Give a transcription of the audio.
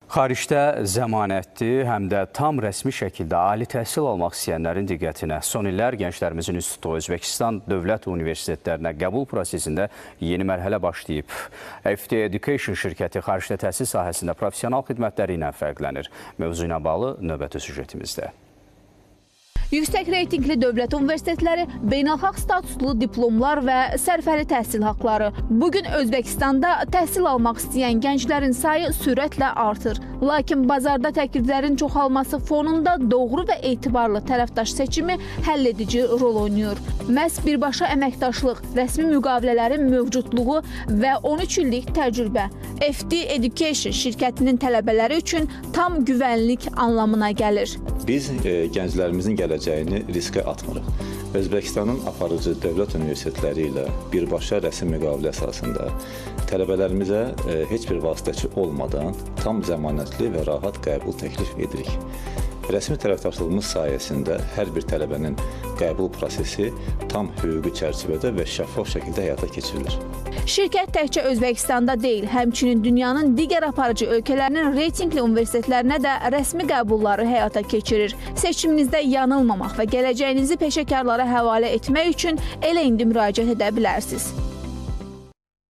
Xaricdə zəmanətli, həm də tam rəsmi şəkildə ali təhsil almaq istəyənlərin diqqətinə. Son illər gənclərimizin üst tutduğu Özbəkistan dövlət universitetlərinə qəbul prosesində yeni mərhələ başlayıb. FT Education şirkəti xaricdə təhsil sahəsində professional xidmətləri ilə fərqlənir. Mövzu ilə bağlı növbəti süjetimizdə. Yüksək reytingli dövlət universitetləri, beynəlxalq statuslu diplomlar və sərfəli təhsil haqları. Bugün Özbəkistanda təhsil almaq istəyən gənclərin sayı sürətlə artır. Lakin bazarda təkliflərin çoxalması fonunda doğru və etibarlı tərəfdaş seçimi həll edici rol oynayır. Məhz birbaşa əməkdaşlıq, rəsmi müqavilələrin mövcudluğu və 13 illik təcrübə FT Education şirkətinin tələbələri üçün tam güvənlik anlamına gəlir. Biz gənclərimizin gələcəyini riskə atmırıq. Özbəkistanın aparıcı dövlət universitetləri ilə birbaşa rəsmi müqavilə əsasında tələbələrimizə heç bir vasitəçi olmadan tam zəmanətli və rahat qəbul təklif edirik. Rəsmi tərəfdaşlığımız sayəsində hər bir tələbənin qəbul prosesi tam hüquqi çərçivədə və şəffaf şəkildə həyata keçirilir. Şirkət təkcə Özbəkistanda deyil, həmçinin dünyanın digər aparıcı ölkələrinin reytingli universitetlərinə də rəsmi qəbulları həyata keçirir. Seçiminizdə yanılmamaq və gələcəyinizi peşəkarlara həvalə etmək üçün elə indi müraciət edə bilərsiniz.